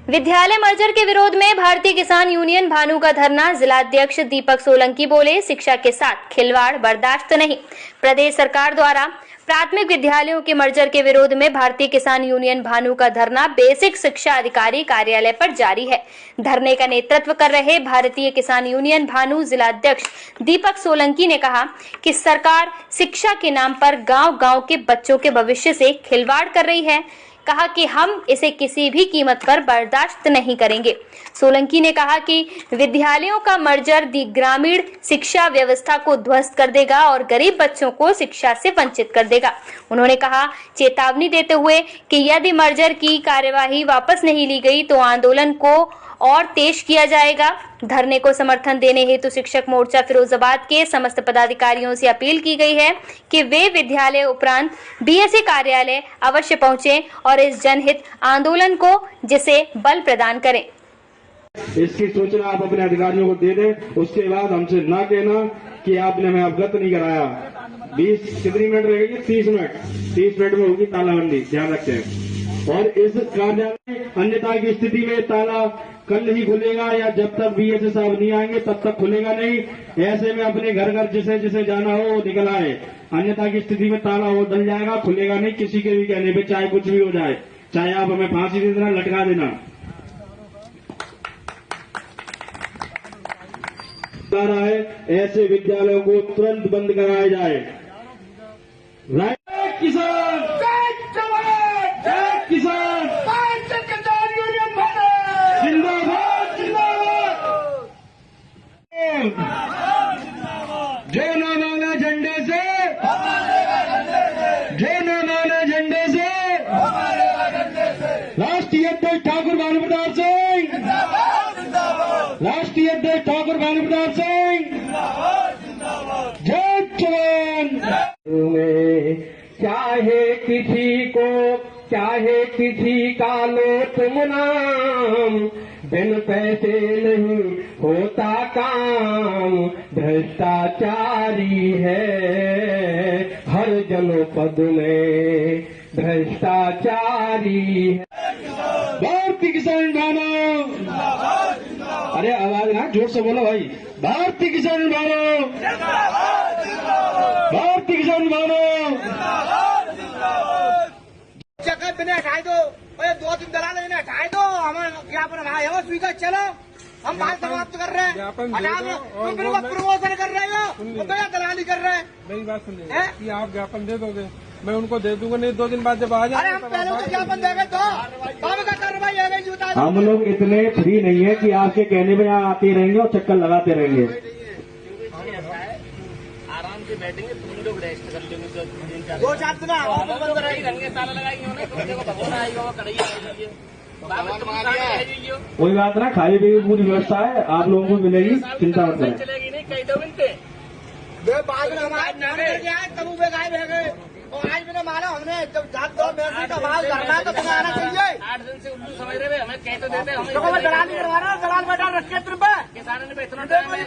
विद्यालय मर्जर के विरोध में भारतीय किसान यूनियन भानु का धरना। जिलाध्यक्ष दीपक सोलंकी बोले, शिक्षा के साथ खिलवाड़ बर्दाश्त नहीं। प्रदेश सरकार द्वारा प्राथमिक विद्यालयों के मर्जर के विरोध में भारतीय किसान यूनियन भानु का धरना बेसिक शिक्षा अधिकारी कार्यालय पर जारी है। धरने का नेतृत्व कर रहे भारतीय किसान यूनियन भानु जिलाध्यक्ष दीपक सोलंकी ने कहा कि सरकार शिक्षा के नाम पर गांव-गांव के बच्चों के भविष्य से खिलवाड़ कर रही है। कहा कि हम इसे किसी भी कीमत पर बर्दाश्त नहीं करेंगे। सोलंकी ने कहा कि विद्यालयों का मर्जर ग्रामीण शिक्षा व्यवस्था को ध्वस्त कर देगा और गरीब बच्चों को शिक्षा से वंचित कर देगा। उन्होंने कहा चेतावनी देते हुए कि यदि मर्जर की कार्यवाही वापस नहीं ली गई तो आंदोलन को और तेज किया जाएगा। धरने को समर्थन देने हेतु शिक्षक मोर्चा फिरोजाबाद के समस्त पदाधिकारियों से अपील की गई है कि वे विद्यालय उपरांत बीएसए कार्यालय अवश्य पहुंचें और इस जनहित आंदोलन को जिसे बल प्रदान करें। इसकी सूचना आप अपने अधिकारियों को दे दें। उसके बाद हमसे ना कहना कि आपने हमें अवगत नहीं कराया। 20 कितनी मिनट रहेगी? 30 मिनट में होगी तालाबंदी, ध्यान रखें। और इस कार्यालय अन्यथा की स्थिति में ताला कल ही खुलेगा या जब तक बीएसए साहब नहीं आएंगे तब तक खुलेगा नहीं। ऐसे में अपने घर घर जिसे जिसे जाना हो वो निकल आए, अन्यथा की स्थिति में ताला वो डल जाएगा, खुलेगा नहीं किसी के भी कहने पे, चाहे कुछ भी हो जाए, चाहे आप हमें फांसी दे देना, लटका देना। रहा है ऐसे विद्यालयों को तुरंत बंद कराया जाए। राइट किसान, जय किसान, जिंदाबाद जिंदाबाद। जो न माने झंडे से, जो न माने झंडे से, राष्ट्रीय अध्यक्ष ठाकुर भानु प्रताप सिंह, राष्ट्रीय अध्यक्ष ठाकुर भानु प्रताप सिंह, जय जवान। चाहे किसी का लो तुम नाम, बिन पैसे नहीं होता काम, भ्रष्टाचारी है हर जनपद में, भ्रष्टाचारी है। भारतीय किसान भानु, अरे आवाज ना जोर से बोलो भाई। भारतीय किसान भानु, भारतीय किसान भानु। जगह बिना हटाए दो, 2-3 दलाल इन्हें हटाए दो। हमारे ज्ञापन है स्वीकार, चलो हम बात समाप्त कर रहे हैं। तुम प्रमोशन कर रहे हो तो या दलाली कर रहे हैं। मेरी बात सुनिए कि आप ज्ञापन दे दोगे, मैं उनको दे दूंगा, नहीं 2 दिन बाद जब आ जाए। अरे हम पहले तो ज्ञापन देंगे तो का कार्रवाई है। हम लोग इतने फ्री नहीं है कि आपके कहने में यहाँ आते रहेंगे और चक्कर लगाते रहेंगे। आराम से बैठेंगे, तुम लोग रेस्ट कर लेंगे। 2-4 दिन ताला लगाएंगे, भगवान आएगा, वो कढ़ाई आएगी। कोई बात ना, खाने पीने की पूरी व्यवस्था है, आप लोगों को मिलेगी, चिंता मत करें। चलेगी नहीं, कई 2 मिनट बाद में और आज मैंने माना हमने जब जात दो का माल करना तो बनाना चाहिए। 8 दिन से उल्लू समझ रहे, हमें कह तो देते हम दलाली करवा रहे, दलाल बैठा रखे पे किसानों ने इतना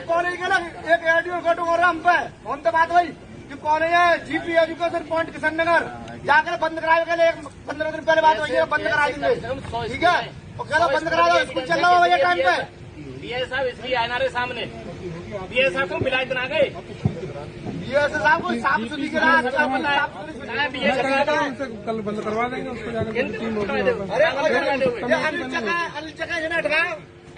कॉलेज के ना एक एडियो कटू हो रहा हम पे, हम तो बात हुई कि कॉलेज है जीपी एजुकेशन पॉइंट किशन नगर जाकर बंद कराए के लिए 15 दिन पहले बात हुई है, बंद करा देंगे, ठीक है। और कह बंद करा दो, स्कूल चल रहा है टाइम पे। बीएस साहब इसलिए आनारे सामने बीएस साहब को मिला इतना गए, बीएस साहब को साफ सुथरी के रात कल बंद करवा देंगे उसको जाकर।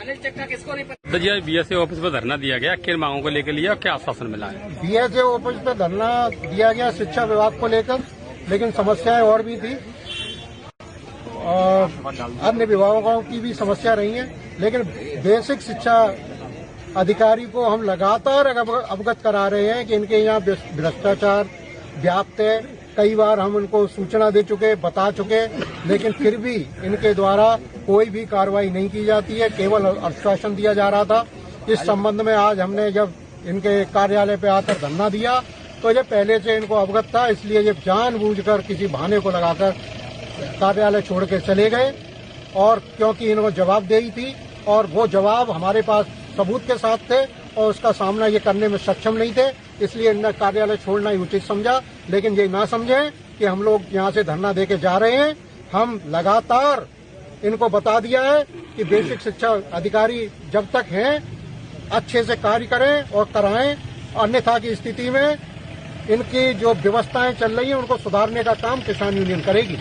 अनिल चक्का किसको नहीं पता। तो जी बीएसए ऑफिस पर धरना दिया गया, किन मांगों को लेकर लिया और क्या आश्वासन मिला है? बीएसए ऑफिस पर धरना दिया गया शिक्षा विभाग को लेकर, लेकिन समस्याएं और भी थी और अन्य विभागों की भी समस्या रही है। लेकिन बेसिक शिक्षा अधिकारी को हम लगातार अवगत करा रहे हैं कि इनके यहाँ भ्रष्टाचार व्याप्त है। कई बार हम उनको सूचना दे चुके, बता चुके, लेकिन फिर भी इनके द्वारा कोई भी कार्रवाई नहीं की जाती है, केवल आश्वासन दिया जा रहा था। इस संबंध में आज हमने जब इनके कार्यालय पे आकर धरना दिया तो ये पहले से इनको अवगत था, इसलिए ये जानबूझकर किसी बहाने को लगाकर कार्यालय छोड़ के चले गए। और क्योंकि इनको जवाबदेही थी और वो जवाब हमारे पास सबूत के साथ थे और उसका सामना ये करने में सक्षम नहीं थे, इसलिए इन्हें कार्यालय छोड़ना ही उचित समझा। लेकिन ये ना समझें कि हम लोग यहाँ से धरना देके जा रहे हैं। हम लगातार इनको बता दिया है कि बेसिक शिक्षा अधिकारी जब तक हैं अच्छे से कार्य करें और कराएं, अन्यथा की स्थिति में इनकी जो व्यवस्थाएं चल रही हैं उनको सुधारने का काम किसान यूनियन करेगी।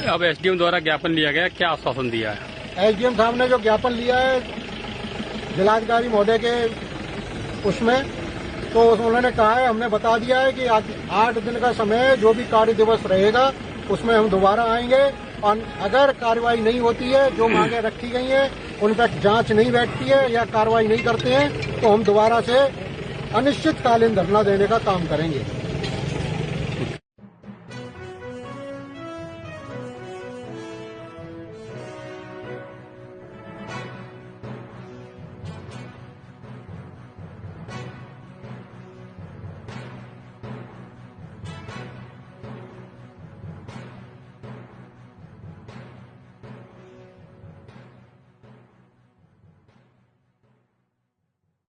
अब एसडीएम द्वारा ज्ञापन लिया गया, क्या आश्वासन दिया है? एसडीएम साहब ने जो ज्ञापन लिया है जिलाधिकारी महोदय के उसमें, तो उन्होंने कहा है, हमने बता दिया है कि 8 दिन का समय जो भी कार्य दिवस रहेगा उसमें हम दोबारा आएंगे और अगर कार्रवाई नहीं होती है, जो मांगे रखी गई हैं उन पर जांच नहीं बैठती है या कार्रवाई नहीं करते हैं, तो हम दोबारा से अनिश्चितकालीन धरना देने का काम करेंगे।